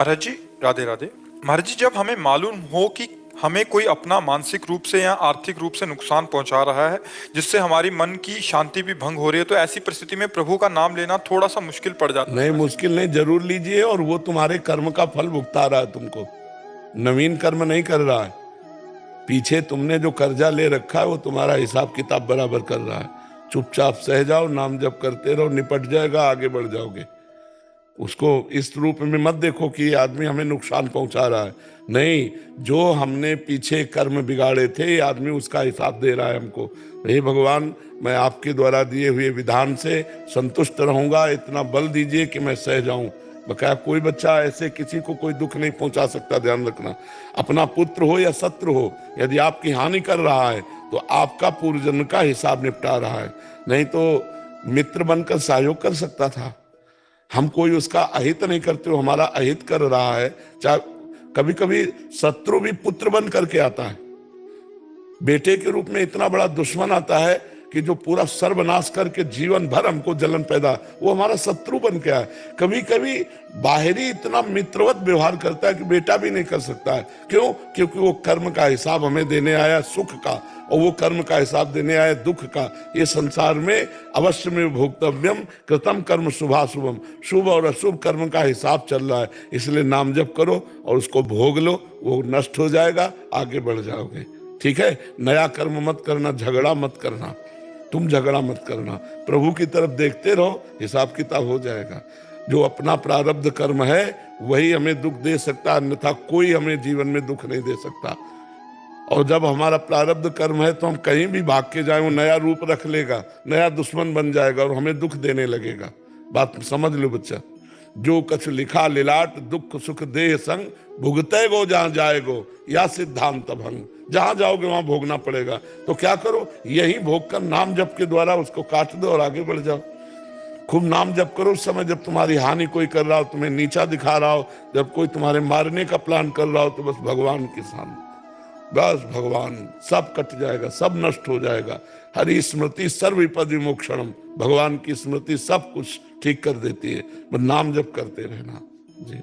महाराज जी, राधे राधे। महाराज जी, जब हमें मालूम हो कि हमें कोई अपना मानसिक रूप से या आर्थिक रूप से नुकसान पहुंचा रहा है, जिससे हमारी मन की शांति भी भंग हो रही है, तो ऐसी परिस्थिति में प्रभु का नाम लेना थोड़ा सा मुश्किल पड़ जाता है। नहीं, मुश्किल नहीं, जरूर लीजिए। और वो तुम्हारे कर्म का फल भुगता रहा है तुमको, नवीन कर्म नहीं कर रहा है। पीछे तुमने जो कर्जा ले रखा है वो तुम्हारा हिसाब किताब बराबर कर रहा है। चुपचाप सह जाओ, नाम जप करते रहो, निपट जाएगा, आगे बढ़ जाओगे। उसको इस रूप में मत देखो कि ये आदमी हमें नुकसान पहुंचा रहा है। नहीं, जो हमने पीछे कर्म बिगाड़े थे, ये आदमी उसका हिसाब दे रहा है हमको। हे भगवान, मैं आपके द्वारा दिए हुए विधान से संतुष्ट रहूंगा, इतना बल दीजिए कि मैं सह जाऊं। बकाया कोई बच्चा ऐसे किसी को कोई दुख नहीं पहुंचा सकता, ध्यान रखना। अपना पुत्र हो या शत्रु हो, यदि आपकी हानि कर रहा है तो आपका पूर्वजन्म का हिसाब निपटा रहा है। नहीं तो मित्र बनकर सहयोग कर सकता था। हम कोई उसका अहित नहीं करते हो, हमारा अहित कर रहा है। चाहे कभी कभी शत्रु भी पुत्र बन करके आता है, बेटे के रूप में इतना बड़ा दुश्मन आता है कि जो पूरा सर्वनाश करके जीवन भर हमको जलन पैदा, वो हमारा शत्रु बन के आया। कभी कभी बाहरी इतना मित्रवत व्यवहार करता है कि बेटा भी नहीं कर सकता है। क्यों? क्योंकि वो कर्म का हिसाब हमें देने आया सुख का, और वो कर्म का हिसाब देने आया दुख का। ये संसार में अवश्य में भोक्तव्यम कृतम कर्म शुभाशुभम, शुभ और अशुभ कर्म का हिसाब चल रहा है। इसलिए नाम जप करो और उसको भोग लो, वो नष्ट हो जाएगा, आगे बढ़ जाओगे। ठीक है? नया कर्म मत करना, झगड़ा मत करना, तुम झगड़ा मत करना, प्रभु की तरफ देखते रहो, हिसाब किताब हो जाएगा। जो अपना प्रारब्ध कर्म है वही हमें दुख दे सकता है, अन्यथा कोई हमें जीवन में दुख नहीं दे सकता। और जब हमारा प्रारब्ध कर्म है तो हम कहीं भी भाग के जाए, वो नया रूप रख लेगा, नया दुश्मन बन जाएगा और हमें दुख देने लगेगा। बात समझ लो बच्चा। जो कछ लिखा लिलाट, दुख सुख देह संग, भुगते गो जहां जाएगो, या सिद्धांत भंग। जहां जाओगे वहां भोगना पड़ेगा। तो क्या करो, यही भोग कर नाम जप के द्वारा उसको काट दो और आगे बढ़ जाओ। खूब नाम जप करो उस समय जब तुम्हारी हानि कोई कर रहा हो, तुम्हें नीचा दिखा रहा हो, जब कोई तुम्हारे मारने का प्लान कर रहा हो, तो बस भगवान के सामने, बस भगवान, सब कट जाएगा, सब नष्ट हो जाएगा। हरि स्मृति सर्व विपद विमोक्षणम, भगवान की स्मृति सब कुछ ठीक कर देती है। बस नाम जप करते रहना जी।